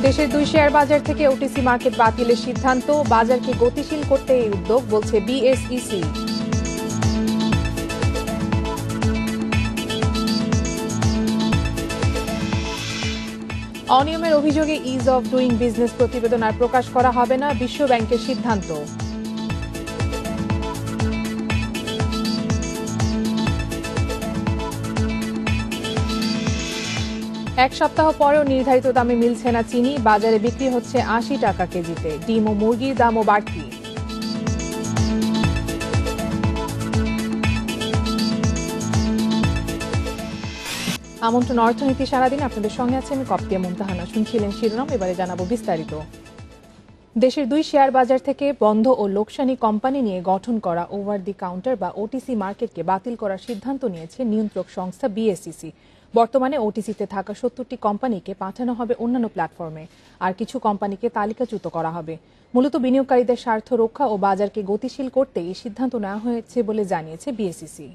দেশের 2 শেয়ার বাজার থেকে ওটিসি মার্কেট বাতিলের সিদ্ধান্ত, বাজারকে গতিশীল করতে এই উদ্যোগ, বলছে বিএসইসি। অনিয়মের অভিযোগে ইজ অফ ডুইং বিজনেস প্রতিবেদন আর প্রকাশ করা হবে না, বিশ্ব ব্যাংকের সিদ্ধান্ত। এক সপ্তাহ পরেও নির্ধারিত দামে মিলছে না চিনি, বাজারে বিক্রি হচ্ছে 80 টাকা কেজিতে। ডিম ও মুরগির দামও বাড়তি। আমন্ত্রণ অর্থনীতি সারাদিন, আপনাদের সঙ্গে আছে আমি কপ্তিয়া মুমতাহানা। শুনছিলেন শিরোনাম, এবারে জানাবো বিস্তারিত। দেশের 2 শেয়ার বাজার থেকে বন্ধ ও লোকসানি কোম্পানি নিয়ে গঠন করা ওভার দি কাউন্টার বা ওটিসি মার্কেটকে বাতিল করার সিদ্ধান্ত নিয়েছে নিয়ন্ত্রক সংস্থা বিএসইসি। বর্তমানে ওটিসিতে থাকা 70টি কোম্পানিকে পাঠানো হবে অন্যান্য প্ল্যাটফর্মে, আর কিছু কোম্পানিকে তালিকাচ্যুত করা হবে। মূলত বিনিয়োগকারীদের স্বার্থ রক্ষা ও বাজারকে গতিশীল করতে এই সিদ্ধান্ত নেওয়া হয়েছে বলে জানিয়েছে বিএসইসি।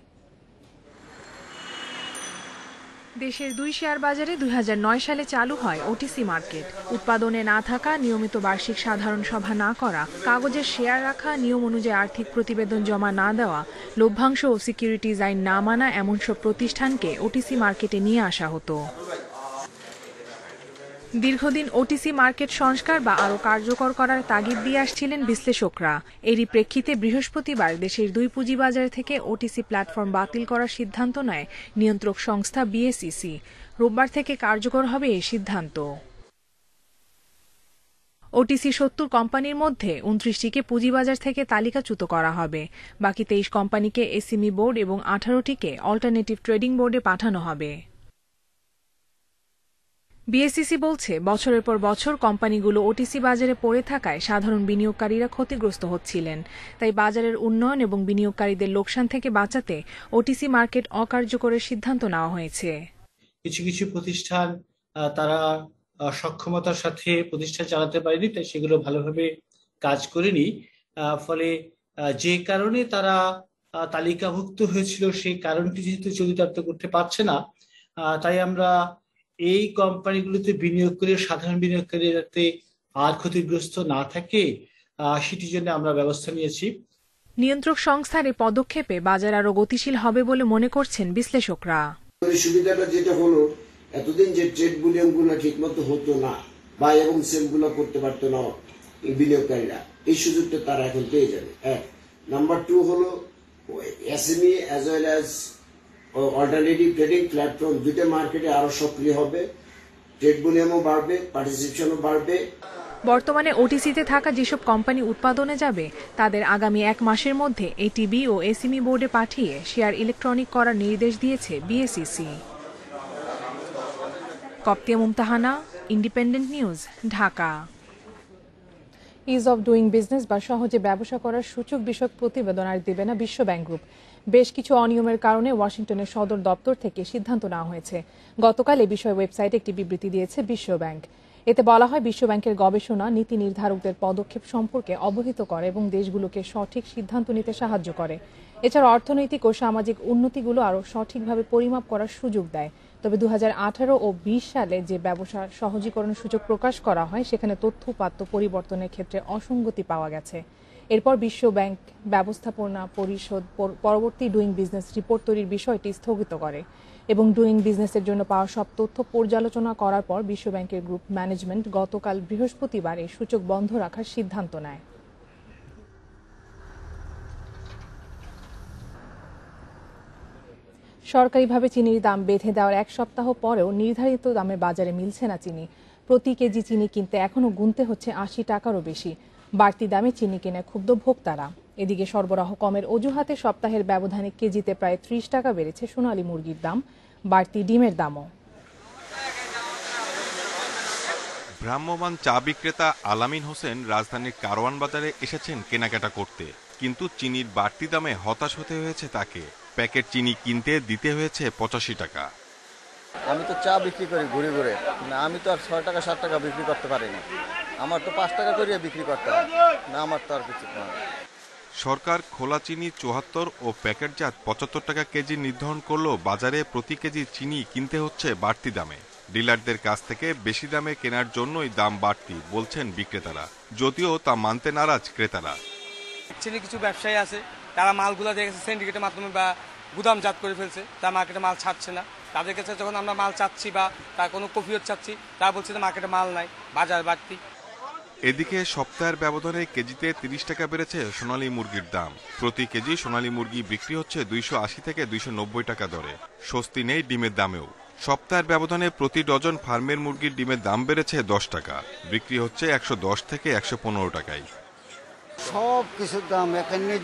দেশের 2 শেয়ার বাজারে 2009 সালে চালু হয় ওটিসি মার্কেট। উৎপাদনে না থাকা, নিয়মিত বার্ষিক সাধারণ সভা না করা, কাগজের শেয়ার রাখা, নিয়ম অনুযায়ী আর্থিক প্রতিবেদন জমা না দেওয়া, লভ্যাংশ ও সিকিউরিটিজ আইন না মানা, এমন সব প্রতিষ্ঠানকে ওটিসি মার্কেটে নিয়ে আসা হতো। দীর্ঘদিন ওটিসি মার্কেট সংস্কার বা আরও কার্যকর করার তাগিদ দিয়ে আসছিলেন বিশ্লেষকরা। এরই প্রেক্ষিতে বৃহস্পতিবার দেশের 2 পুঁজিবাজার থেকে ওটিসি প্ল্যাটফর্ম বাতিল করার সিদ্ধান্ত নেয় নিয়ন্ত্রক সংস্থা বিএসইসি। রোববার থেকে কার্যকর হবে এই সিদ্ধান্ত। ওটিসি 70 কোম্পানির মধ্যে 29টিকে পুঁজিবাজার থেকে তালিকাচ্যুত করা হবে। বাকি 23 কোম্পানিকে এসএমই বোর্ড এবং 18টিকে অল্টারনেটিভ ট্রেডিং বোর্ডে পাঠানো হবে। বিএসইসি বলছে, বছরের পর বছর কোম্পানিগুলো ওটিসি বাজারে পড়ে থাকায় সাধারণ বিনিয়োগকারীরা ক্ষতিগ্রস্ত হচ্ছিলেন। তাই বাজারের উন্নয়ন এবং বিনিয়োগকারীদের লোকসান থেকে বাঁচাতে ওটিসি মার্কেট অকার্যকরের সিদ্ধান্ত নেওয়া হয়েছে। কিছু কিছু প্রতিষ্ঠান তারা সক্ষমতার সাথে প্রতিষ্ঠান চালাতে পারেনি, তাই সেগুলো ভালোভাবে কাজ করেনি। ফলে যে কারণে তারা তালিকাভুক্ত হয়েছিল, সেই কারণটি যেহেতু চরিতার্থ করতে পারছে না, তাই আমরা এই কোম্পানিগুলোতে বিনিয়োগ করে সাধারণ বিনিয়োগকারী যাতে আর ক্ষতিগ্রস্ত না থাকে, সেটির জন্য আমরা ব্যবস্থা নিয়েছি। নিয়ন্ত্রক সংস্থার এই পদক্ষেপে বাজার আরো গতিশীল হবে বলে মনে করছেন বিশ্লেষকরা। সুবিধাটা যেটা হলো, এতদিন যে ট্রেড ভলিউমগুলো ঠিকমতো হতো না বা এবং সেলগুলো করতে পারতো না বিনিয়োগকারীরা, এই সুযোগটা তারা এখন পেয়ে যাবে। এক নাম্বার 2 হলো SME as well as alternative trading platform, দুটো মার্কেটে আরো সক্রিয় হবে, ট্রেড ভলিউমও বাড়বে, পার্টিসিপেশনও বাড়বে। বর্তমানে ওটিসিতে থাকা যেসব কোম্পানি উৎপাদনে যাবে, তাদের আগামী 1 মাসের মধ্যে এটিবি ও এসএমই বোর্ডে পাঠিয়ে শেয়ার ইলেকট্রনিক করার নির্দেশ দিয়েছে BSEC. Koptia Mumtahana, independent news, Dhaka. Ease of doing business বা সহজে ব্যবসা করার সূচক বিষয়ক প্রতিবেদন আর দেবে না বিশ্ব ব্যাংক গ্রুপ। বেশ কিছু অনিয়মের কারণে ওয়াশিংটনের সদর দপ্তর থেকে সিদ্ধান্ত নেওয়া হয়েছে। গতকাল এ বিষয়ে ওয়েবসাইটে একটি বিবৃতি দিয়েছে বিশ্ব ব্যাংক। এতে বলা হয়, বিশ্ব ব্যাংকের গবেষণা নীতি নির্ধারকদের পদক্ষেপ সম্পর্কে অবহিত করে এবং দেশগুলোকে সঠিক সিদ্ধান্ত নিতে সাহায্য করে। এছাড়া অর্থনৈতিক ও সামাজিক উন্নতিগুলো আরও সঠিকভাবে পরিমাপ করার সুযোগ দেয়। তবে 2018 ও 20 সালে যে ব্যবসার সহজীকরণ সূচক প্রকাশ করা হয়, সেখানে তথ্য উপাত্ত পরিবর্তনের ক্ষেত্রে অসঙ্গতি পাওয়া গেছে। এরপর বিশ্ব ব্যাংক ব্যবস্থাপনা পরিষদ পরবর্তী ডুইং বিজনেস রিপোর্ট তৈরির বিষয়টি স্থগিত করে এবং ডুইং বিজনেসের জন্য পাওয়া সব তথ্য পর্যালোচনা করার পর বিশ্ব ব্যাংকের গ্রুপ ম্যানেজমেন্ট গতকাল বৃহস্পতিবার এই সূচক বন্ধ রাখার সিদ্ধান্ত নেয়। সরকারিভাবে চিনির দাম বেঁধে দেওয়ার 1 সপ্তাহ পরেও নির্ধারিত দামে বাজারে মিলছে না চিনি। প্রতি কেজি চিনি কিনতে এখনও গুনতে হচ্ছে 80 টাকারও বেশি। বাড়তি দামে চিনি কিনে ক্ষুব্ধ ভোক্তারা। এদিকে সরবরাহ কমের অজুহাতে সপ্তাহের ব্যবধানে কেজিতে প্রায় 30 টাকা বেড়েছে সোনালী মুরগির দাম, বাড়তি ডিমের দামও। ভ্রাম্যমাণ চা বিক্রেতা আলামিন হোসেন রাজধানীর কারওয়ান বাজারে এসেছেন কেনাকাটা করতে, কিন্তু চিনির বাড়তি দামে হতাশ হতে হয়েছে তাকে। প্যাকেট চিনি কিনতে দিতে হয়েছে 85 টাকা। আমি তো চা বিক্রি করি ঘুরে ঘুরে, আমি তো আর 6 টাকা 7 টাকা বিক্রি করতে পারি না, আমার তো 5 টাকা করে বিক্রি করতে হয় না, আমার তো আর কিছু না। সরকার খোলা চিনি 74 ও প্যাকেটজাত 75 টাকা কেজি নির্ধারণ করলেও বাজারে প্রতি কেজি চিনি কিনতে হচ্ছে বাড়তি দামে। ডিলারদের কাছ থেকে বেশি দামে কেনার জন্যই দাম বাড়তি বলছেন বিক্রেতারা, যদিও তা মানতে নারাজ ক্রেতারা। কিছু ব্যবসায়ী আছে তারা মালগুলো দেখেছে সিন্ডিকেটের মাধ্যমে বা গুদামজাত করে ফেলছে, তারা মার্কেটে মাল ছাড়ছে না। তাদের কাছে যখন আমরা মাল চাচ্ছি বা তার কোনো কফিয়ত চাচ্ছি, তারা বলছে যে মার্কেটে মাল নাই, বাজার বাড়তি। এদিকে সপ্তাহের ব্যবধানে কেজিতে 30 টাকা বেড়েছে সোনালী মুরগির দাম। প্রতি কেজি সোনালী মুরগি বিক্রি হচ্ছে 280 থেকে 290 টাকা দরে। স্বস্তি নেই ডিমের দামেও। সপ্তাহের ব্যবধানে প্রতি ডজন ফার্মের মুরগির ডিমের দাম বেড়েছে 10 টাকা, বিক্রি হচ্ছে 110 থেকে 115 টাকায়। সব কিছুর দাম এখানে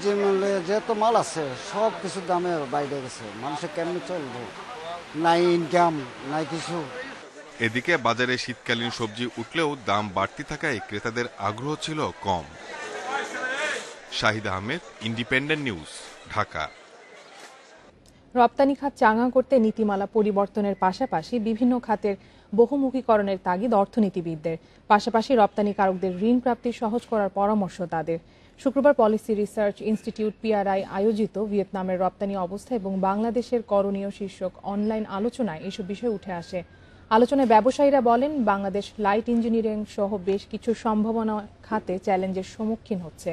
যত মাল আছে সব কিছুর দামে বাইরে গেছে, মানুষের কেমনি চলবো, নাই ইনকাম নাই কিছু। এদিকে বাজারে শীতকালীন সবজি উঠলেও দাম বাড়তি থাকায় ক্রেতাদের আগ্রহ ছিল কম। Shahid Ahmed, independent news, Dhaka. রপ্তানি খাত চাঙা করতে নীতিমালা পরিবর্তনের পাশাপাশি বিভিন্ন খাতের বহুমুখীকরণের তাগিদ অর্থনীতিবিদদের, পাশাপাশি রপ্তানিকারকদের ঋণ প্রাপ্তি সহজ করার পরামর্শ তাদের। শুক্রবার পলিসি রিসার্চ ইনস্টিটিউট PRI আয়োজিত ভিয়েতনামের রপ্তানি অবস্থা এবং বাংলাদেশের করণীয় শীর্ষক অনলাইন আলোচনায় এসব বিষয় উঠে আসে। আলোচনায় ব্যবসায়ীরা বলেন, বাংলাদেশ লাইট ইঞ্জিনিয়ারিং সহ বেশ কিছু সম্ভাবনা খাতে চ্যালেঞ্জের সম্মুখীন হচ্ছে।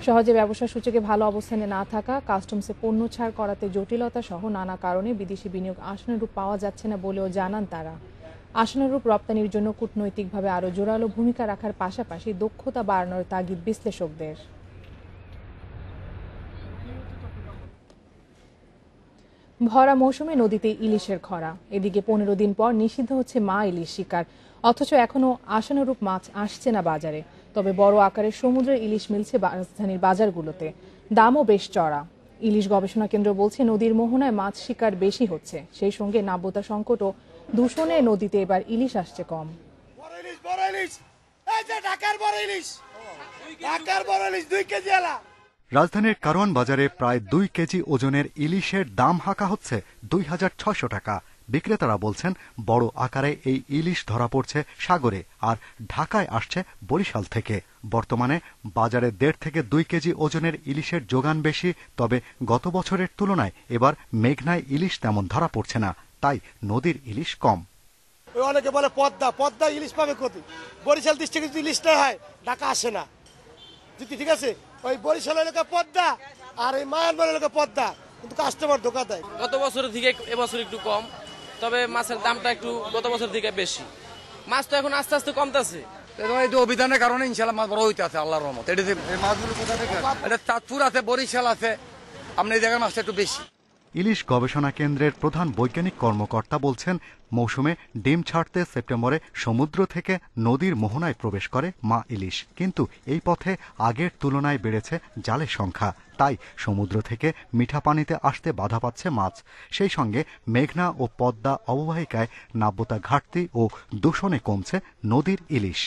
সহজে ব্যবসা সূচকে ভালো অবস্থানে না থাকা, কাস্টমসে পণ্য ছাড় করাতে জটিলতা সহ নানা কারণে বিদেশি বিনিয়োগ আশানুরূপ পাওয়া যাচ্ছে না বলেও জানান তারা। আশানুরূপ রপ্তানির জন্য কূটনৈতিকভাবে আরও জোরালো ভূমিকা রাখার পাশাপাশি দক্ষতা বাড়ানোর তাগিদ বিশ্লেষকদের। ভরা মৌসুমে নদীতে ইলিশের খরা। এদিকে 15 দিন পর নিষিদ্ধ হচ্ছে মা ইলিশ শিকার, অথচ এখনো আশানুরূপ মাছ আসছে না বাজারে। তবে বড় আকারের সমুদ্রের ইলিশ মিলছে রাজধানীর বাজারগুলোতে, দামও বেশ চড়া। ইলিশ গবেষণা কেন্দ্র বলছে, নদীর মোহনায় মাছ শিকার বেশি হচ্ছে, সেই সঙ্গে নাব্যতা সংকট ও দূষণে নদীতে এবার ইলিশ আসছে কম। রাজধানীর কারওয়ান বাজারে প্রায় 2 কেজি ওজনের ইলিশের দাম হাঁকা হচ্ছে 2600 টাকা। বিক্রেতারা বলছেন, বড় আকারে এই ইলিশ ধরা পড়ছে সাগরে আর ঢাকায় আসছে বরিশাল থেকে। বর্তমানে বাজারে 1.5 থেকে 2 কেজি ওজনের ইলিশের যোগান বেশি, তবে গত বছরের তুলনায় এবার মেঘনায় ইলিশ তেমন ধরা পড়ছে না, তাই নদীর ইলিশ কম। অনেকে বলে পদ্মা ইলিশ পাবে কোথায়? বরিশাল ডিস্ট্রিক্টে যদি ইলিশটা হয় ঢাকা আসে না। ঠিক আছে, ওই বরিশাল এলাকা পদ্মা আর এই মায়ানমার এলাকা পদ্মা, কিন্তু কাস্টমার ধোকা দেয়। গত বছরের থেকে এবছর একটু কম, তবে মাছের দামটা একটু গত বছর থেকে বেশি। মাছ তো এখন আস্তে আস্তে কমতেছে। অভিধানের কারণে ইনশাল্লাহ মাছ বড় হইতে আছে আল্লাহর রহমত। মাছগুলো কোথা থেকে? এটা চাঁদপুর আছে, বরিশাল আছে, আপনি এই জায়গায় মাছটা একটু বেশি। ইলিশ গবেষণা কেন্দ্রের প্রধান বৈজ্ঞানিক কর্মকর্তা বলছেন, মৌসুমে ডিম ছাড়তে সেপ্টেম্বরে সমুদ্র থেকে নদীর মোহনায় প্রবেশ করে মা ইলিশ, কিন্তু এই পথে আগের তুলনায় বেড়েছে জালের সংখ্যা, তাই সমুদ্র থেকে মিঠা পানিতে আসতে বাধা পাচ্ছে মাছ। সেই সঙ্গে মেঘনা ও পদ্মা অববাহিকায় নাব্যতা ঘাটতি ও দূষণে কমছে নদীর ইলিশ।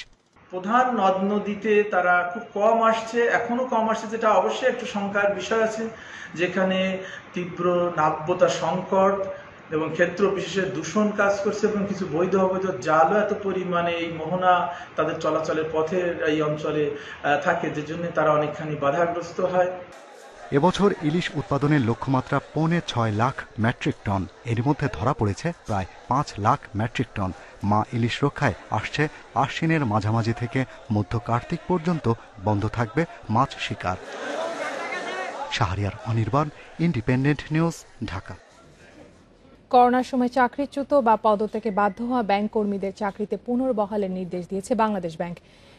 প্রধান নদ নদীতে তারা খুব কম আসছে, এখনো কম আসছে, যেটা অবশ্যই একটু শঙ্কার বিষয় আছে, যেখানে তীব্র নাব্যতা সংকট এবং ক্ষেত্র বিশেষে দূষণ কাজ করছে এবং কিছু বৈধ অবৈধ জালও এত পরিমাণে এই মোহনা তাদের চলাচলের পথের এই অঞ্চলে থাকে, যে জন্য তারা অনেকখানি বাধাগ্রস্ত হয়। এবছর ইলিশ উৎপাদনের লক্ষ্যমাত্রা 6.25 লাখ মেট্রিক টন, এর মধ্যে ধরা পড়েছে প্রায় 5 লাখ মেট্রিক টন। মা ইলিশ রক্ষায় আসছে আশ্বিনের মাঝামাঝি থেকে মধ্য কার্তিক পর্যন্ত বন্ধ থাকবে মাছ শিকার। Shahriar Anirban, independent news, Dhaka. করোনার সময় চাকরিচ্যুত বা পদত্যাগে বাধ্য হওয়া ব্যাংক কর্মীদের চাকরিতে পুনর্বহালের নির্দেশ দিয়েছে বাংলাদেশ ব্যাংক।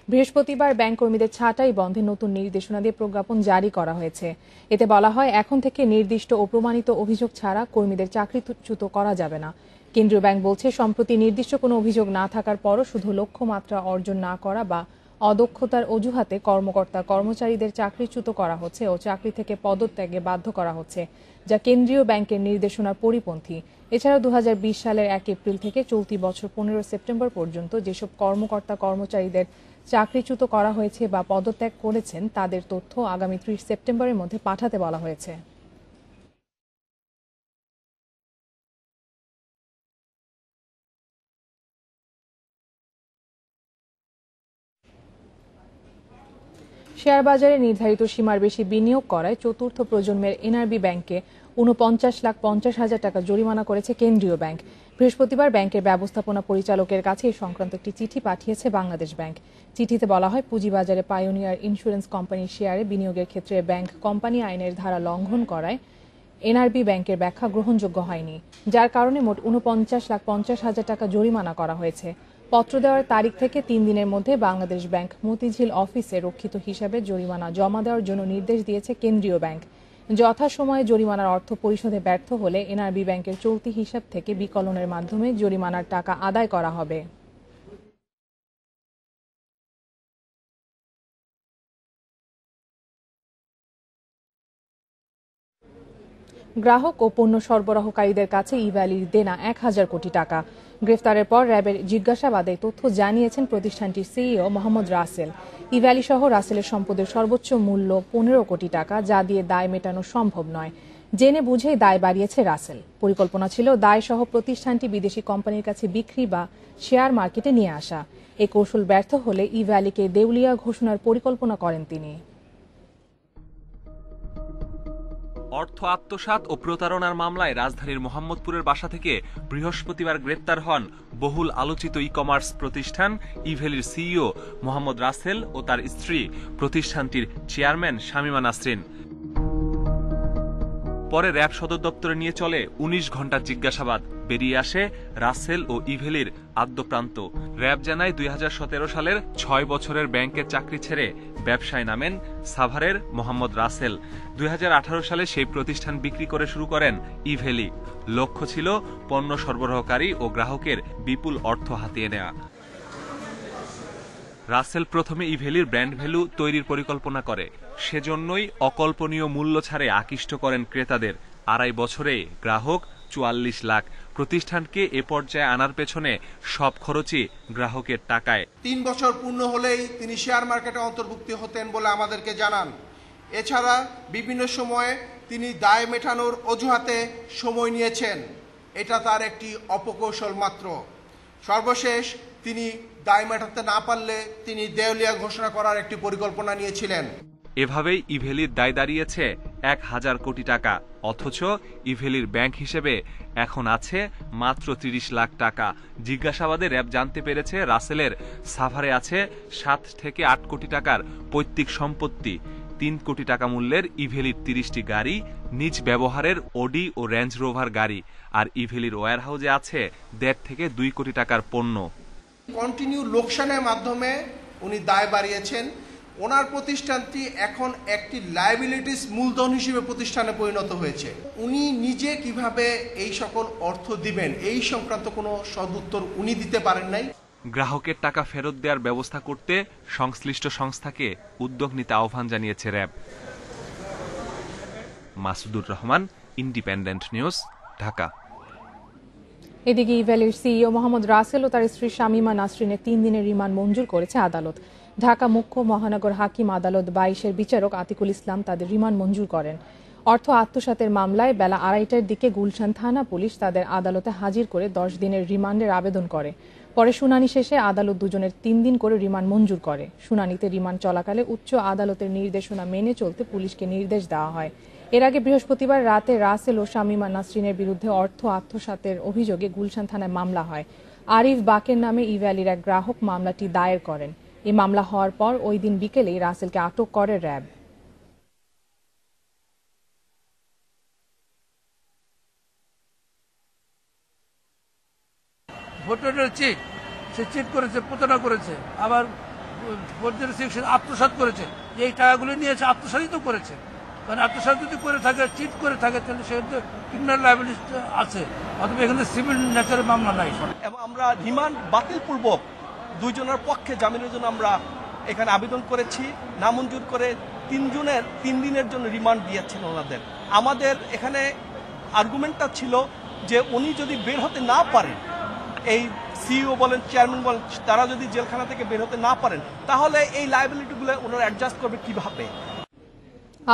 বৃহস্পতিবার ব্যাংক কর্মীদের ছাঁটাই বন্ধে নতুন নির্দেশনা দিয়ে প্রজ্ঞাপন জারি করা হয়েছে। এতে বলা হয়, এখন থেকে নির্দিষ্ট ও প্রমাণিত অভিযোগ ছাড়া কর্মীদের চাকরিচ্যুত করা যাবে না। কেন্দ্রীয় ব্যাংক বলছে, সম্প্রতি নির্দিষ্ট কোনো অভিযোগ না থাকার পরও শুধু লক্ষ্যমাত্রা অর্জন না করা বা অদক্ষতার অজুহাতে কর্মকর্তা কর্মচারীদের চাকরিচ্যুত করা হচ্ছে ও চাকরি থেকে পদত্যাগে বাধ্য করা হচ্ছে, যা কেন্দ্রীয় ব্যাংকের নির্দেশনার পরিপন্থী। এছাড়া 2020 সালের 1 এপ্রিল থেকে চলতি বছর 15 সেপ্টেম্বর পর্যন্ত যেসব কর্মকর্তা কর্মচারীদের চাকরিচ্যুত করা হয়েছে বা পদত্যাগ করেছেন, তাদের তথ্য আগামী 30 সেপ্টেম্বরের মধ্যে পাঠাতে বলা হয়েছে। শেয়ার বাজারে নির্ধারিত সীমার বেশি বিনিয়োগ করায় চতুর্থ প্রজন্মের NRB ব্যাংকে ৪৯,৫০,০০০ টাকা জরিমানা করেছে কেন্দ্রীয় ব্যাংক। বৃহস্পতিবার ব্যাংকের ব্যবস্থাপনা পরিচালকের কাছে এই সংক্রান্ত একটি চিঠি পাঠিয়েছে বাংলাদেশ ব্যাংক। চিঠিতে বলা হয়, পুঁজিবাজারে পাইওনিয়ার ইন্স্যুরেন্স কোম্পানির শেয়ারে বিনিয়োগের ক্ষেত্রে ব্যাংক কোম্পানি আইনের ধারা লঙ্ঘন করায় এনআরবি ব্যাংকের ব্যাখ্যা গ্রহণযোগ্য হয়নি, যার কারণে মোট ৪৯,৫০,০০০ টাকা জরিমানা করা হয়েছে। পত্র দেওয়ার তারিখ থেকে ৩ দিনের মধ্যে বাংলাদেশ ব্যাংক মতিঝিল অফিসে রক্ষিত হিসাবে জরিমানা জমা দেওয়ার জন্য নির্দেশ দিয়েছে কেন্দ্রীয় ব্যাংক। যথাসময়ে জরিমানার অর্থ পরিশোধে ব্যর্থ হলে এনআরবি ব্যাংকের চলতি হিসাব থেকে বিকলনের মাধ্যমে জরিমানার টাকা আদায় করা হবে। গ্রাহক ও পণ্য সরবরাহকারীদের কাছে ই-ভ্যালির দেনা ১,০০০ কোটি টাকা। গ্রেফতারের পর র্যাবের জিজ্ঞাসাবাদে তথ্য জানিয়েছেন প্রতিষ্ঠানটির সিইও মোহাম্মদ রাসেল। ই-ভ্যালি সহ রাসেলের সম্পদের সর্বোচ্চ মূল্য ১৫ কোটি টাকা, যা দিয়ে দায় মেটানো সম্ভব নয়। জেনে বুঝেই দায় বাড়িয়েছে রাসেল। পরিকল্পনা ছিল দায় সহ প্রতিষ্ঠানটি বিদেশি কোম্পানির কাছে বিক্রি বা শেয়ার মার্কেটে নিয়ে আসা। এ কৌশল ব্যর্থ হলে ই-ভ্যালিকে দেউলিয়া ঘোষণার পরিকল্পনা করেন তিনি। অর্থ আত্মসাৎ ও প্রতারণার মামলায় রাজধানীর মোহাম্মদপুরের বাসা থেকে বৃহস্পতিবার গ্রেপ্তার হন বহুল আলোচিত ই কমার্স প্রতিষ্ঠান ই-ভ্যালির সিইও মোহাম্মদ রাসেল ও তার স্ত্রী, প্রতিষ্ঠানটির চেয়ারম্যান শামীমা নাসরিন। পরে র্যাব সদর দপ্তরে নিয়ে চলে ১৯ ঘণ্টার জিজ্ঞাসাবাদ। বেরিয়ে আসে রাসেল ও ই-ভ্যালির আদ্যপ্রান্ত। র্যাব জানায় ২০১৭ সালের ৬ বছরের ব্যাংকের চাকরি ছেড়ে ব্যবসায় নামেন সাভারের মোহাম্মদ রাসেল। ২০১৮ সালে সেই প্রতিষ্ঠান বিক্রি করে শুরু করেন ই-ভ্যালি। লক্ষ্য ছিল পণ্য সরবরাহকারী ও গ্রাহকের বিপুল অর্থ হাতিয়ে নেওয়া। রাসেল প্রথমে ই-ভ্যালির ব্র্যান্ড ভ্যালু তৈরির পরিকল্পনা করে। সেজন্যই অকল্পনীয় মূল্য ছাড়ে আকৃষ্ট করেন ক্রেতাদের। ২.৫ বছরে গ্রাহক ৪৪ লাখ। প্রতিষ্ঠানকে এ পর্যায়ে আনার পেছনে সব খরচই গ্রাহকের টাকায়। ৩ বছর পূর্ণ হলেই তিনি শেয়ার মার্কেটে অন্তর্ভুক্ত হতেন বলে আমাদেরকে জানান। এছাড়া বিভিন্ন সময়ে তিনি দায় মেটানোর অজুহাতে সময় নিয়েছেন। এটা তার একটি অপকৌশল মাত্র। সর্বশেষ তিনি দায় মেটাতে না পারলে তিনি দেউলিয়া ঘোষণা করার একটি পরিকল্পনা নিয়েছিলেন। এভাবেই ই-ভ্যালির দায় দাঁড়িয়েছে ১,০০০ কোটি টাকা। অথচ ই-ভ্যালির ব্যাংক হিসেবে এখন আছে মাত্র ৩০ লাখ টাকা। জিজ্ঞাসাবাদে র্যাব জানতে পেরেছে রাসেলের সাভারে আছে ৭ থেকে ৮ কোটি টাকার পৈতৃক সম্পত্তি, ৩ কোটি টাকা মূল্যের ই-ভ্যালির ৩০টি গাড়ি, নিজ ব্যবহারের অডি ও রেঞ্জ রোভার গাড়ি। আর ই-ভ্যালির ওয়্যারহাউসে আছে ১.৫ থেকে ২ কোটি টাকার পণ্য। কন্টিনিউ লোকসানের মাধ্যমে উনি দায় বাড়িয়েছেন। ওনার প্রতিষ্ঠানটি এখন একটি লায়াবিলিটিস মূলধন হিসেবে প্রতিষ্ঠানে পরিণত হয়েছে। উনি নিজে কিভাবে এই সকল অর্থ দিবেন এই সংক্রান্ত কোনো সদুত্তর উনি দিতে পারেন নাই। গ্রাহকের টাকা ফেরত দেওয়ার ব্যবস্থা করতে সংশ্লিষ্ট সংস্থাকে উদ্যোগ নিতে আহ্বান জানিয়েছে RAB. Masudur Rahman, independent news, Dhaka. এদিকে ই-ভ্যালির সিইও মোহাম্মদ রাসেল ও তার স্ত্রী শামীমা নাসরিনের ৩ দিনের রিমান্ড মঞ্জুর করেছে আদালত। ঢাকা মুখ্য মহানগর হাকিম আদালত ২২-এর বিচারক আতিকুল ইসলাম তাদের রিমান্ড মঞ্জুর করেন। অর্থ আত্মসাতের মামলায় বেলা ২:৩০টার দিকে গুলশান থানা পুলিশ তাদের আদালতে হাজির করে ১০ দিনের রিমান্ডের আবেদন করে। পরে শুনানি শেষে আদালত দুজনের ৩ দিন করে রিমান্ড মঞ্জুর করে। শুনানিতে রিমান্ড চলাকালে উচ্চ আদালতের নির্দেশনা মেনে চলতে পুলিশকে নির্দেশ দেওয়া হয়। এর আগে বৃহস্পতিবার রাতে রাসেল ও শামীমা নাসরিনের বিরুদ্ধে অর্থ আত্মসাতের অভিযোগে গুলশান থানায় মামলা হয়। আরিফ বাকের নামে ই-ভ্যালির এক গ্রাহক মামলাটি দায়ের করেন। এই মামলা হওয়ার পর ওই দিন বিকেলেই রাসেলকে আটক করে র্যাব। ভোটারের চিট, সে চিট করেছে, প্রতারণা করেছে, আবার আত্মসাৎ করেছে। এই টাকাগুলি নিয়েছে আত্মসাৎই তো করেছে। কারণ আত্মসাৎ যদি করে থাকে, চিট করে থাকে, তাহলে সেক্ষেত্রে ক্রিমিনাল লায়াবিলিটি আছে। অথবা এখানে সিভিল ন্যাচারের মামলা নাই। এবং আমরা রিমান্ড বাতিল পূর্বক দুইজনের পক্ষে জামিনের জন্য আমরা এখানে আবেদন করেছি। নামঞ্জুর করে ৩ দিনের জন্য রিমান্ড দিয়েছেন ওনাদের। আমাদের এখানে আর্গুমেন্টটা ছিল যে উনি যদি বের হতে না পারেন, এই সিইও বলেন, চেয়ারম্যান বলেন, তারা যদি জেলখানা থেকে বের হতে না পারেন, তাহলে এই লায়াবিলিটিগুলো ওনারা অ্যাডজাস্ট করবে কিভাবে।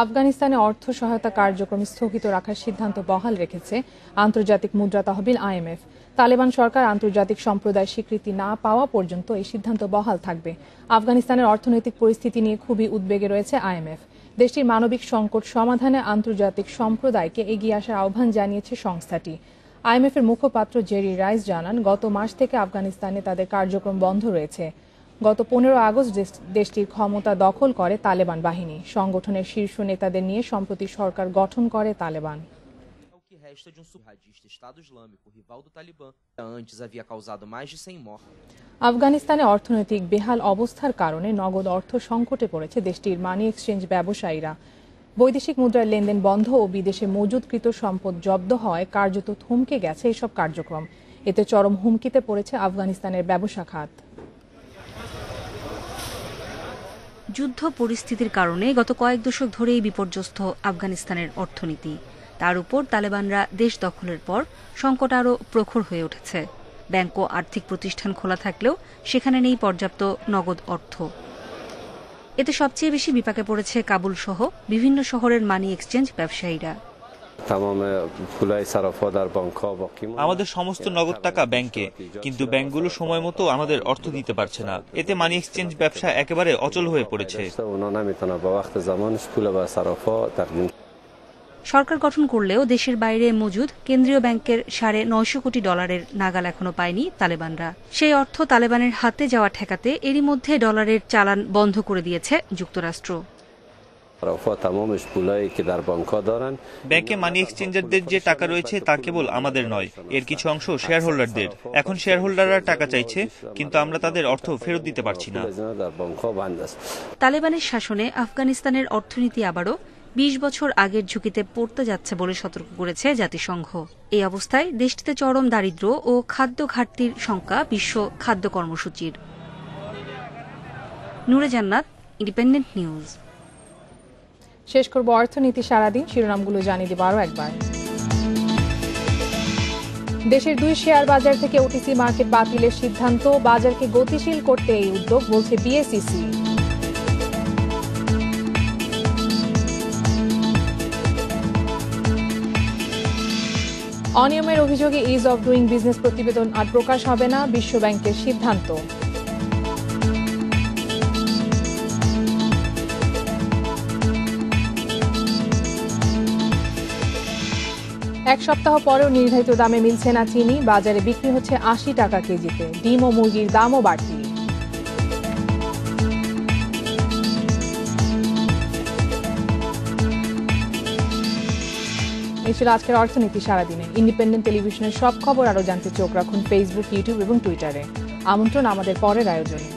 আফগানিস্তানে অর্থ সহায়তা কার্যক্রম স্থগিত রাখার সিদ্ধান্ত বহাল রেখেছে আন্তর্জাতিক মুদ্রা তহবিল IMF। তালেবান সরকার আন্তর্জাতিক সম্প্রদায়ের স্বীকৃতি না পাওয়া পর্যন্ত এই সিদ্ধান্ত বহাল থাকবে। আফগানিস্তানের অর্থনৈতিক পরিস্থিতি নিয়ে খুবই উদ্বেগে রয়েছে IMF। দেশটির মানবিক সংকট সমাধানে আন্তর্জাতিক সম্প্রদায়কে এগিয়ে আসার আহ্বান জানিয়েছে সংস্থাটি। আইএমএফ-এর মুখপাত্র জেরি রাইস জানান, গত মাস থেকে আফগানিস্তানে তাদের কার্যক্রম বন্ধ রয়েছে। গত 15 আগস্ট দেশটির ক্ষমতা দখল করে তালেবান বাহিনী। সংগঠনের শীর্ষ নেতাদের নিয়ে সম্প্রতি সরকার গঠন করে তালেবান। আফগানিস্তানে অর্থনৈতিক বেহাল অবস্থার কারণে নগদ অর্থ সংকটে পড়েছে দেশটির মানি এক্সচেঞ্জ ব্যবসায়ীরা। বৈদেশিক মুদ্রার লেনদেন বন্ধ ও বিদেশে মজুদকৃত সম্পদ জব্দ হওয়ায় কার্যত থমকে গেছে এসব কার্যক্রম। এতে চরম হুমকিতে পড়েছে আফগানিস্তানের ব্যবসা খাত। যুদ্ধ পরিস্থিতির কারণে গত কয়েক দশক ধরেই বিপর্যস্ত আফগানিস্তানের অর্থনীতি। তার উপর তালেবানরা দেশ দখলের পর সংকট আরও প্রখর হয়ে উঠেছে। ব্যাংক ও আর্থিক প্রতিষ্ঠান খোলা থাকলেও সেখানে নেই পর্যাপ্ত নগদ অর্থ। এতে সবচেয়ে বেশি বিপাকে পড়েছে কাবুল সহ বিভিন্ন শহরের মানি এক্সচেঞ্জ ব্যবসায়ীরা। আমাদের সমস্ত নগদ টাকা ব্যাংকে, কিন্তু ব্যাংকগুলো সময় মতো আমাদের অর্থ দিতে পারছে না। এতে মানি এক্সচেঞ্জ ব্যবসা একেবারে অচল হয়ে পড়েছে। সরকার গঠন করলেও দেশের বাইরে মজুদ কেন্দ্রীয় ব্যাংকের $950 কোটি নাগাল এখনো পায়নি তালেবানরা। সেই অর্থ তালেবানের হাতে যাওয়া ঠেকাতে এরই মধ্যে ডলারের চালান বন্ধ করে দিয়েছে যুক্তরাষ্ট্র। ব্যাংকে মানি এক্সচেঞ্জারদের যে টাকা রয়েছে তা কেবল আমাদের নয়, এর কিছু অংশ শেয়ার হোল্ডারদের। এখন শেয়ার হোল্ডাররা টাকা চাইছে, কিন্তু আমরা তাদের অর্থ ফেরত দিতে পারছি না। তালেবানের শাসনে আফগানিস্তানের অর্থনীতি আবারও 20 বছর আগের ঝুঁকিতে পড়তে যাচ্ছে বলে সতর্ক করেছে জাতিসংঘ। এই অবস্থায় দেশটিতে চরম দারিদ্র্য ও খাদ্য ঘাটতির শঙ্কা বিশ্ব খাদ্য কর্মসূচির। নূরে জান্নাত, ইন্ডিপেন্ডেন্ট নিউজ। শেষ করব অর্থনীতি সারাদিন, শিরোনামগুলো জানিয়ে দেব আরও একবার। দেশের 2 শেয়ার বাজার থেকে ওটিসি মার্কেট বাতিলের সিদ্ধান্ত, বাজারকে গতিশীল করতে এই উদ্যোগ বলছে বিএসইসি। অনিয়মের অভিযোগে ইজ অফ ডুইং বিজনেস প্রতিবেদন আর প্রকাশ হবে না, বিশ্বব্যাংকের সিদ্ধান্ত। এক সপ্তাহ পরেও নির্ধারিত দামে মিলছে না চিনি, বাজারে বিক্রি হচ্ছে 80 টাকা কেজিতে। ডিম ও মুরগির দামও বাড়তি। এই ছিল আজকের অর্থনীতি সারাদিনে। ইন্ডিপেন্ডেন্ট টেলিভিশনের সব খবর আরও জানতে চোখ রাখুন ফেসবুক, ইউটিউব এবং টুইটারে। আমন্ত্রণ আমাদের পরের আয়োজনে।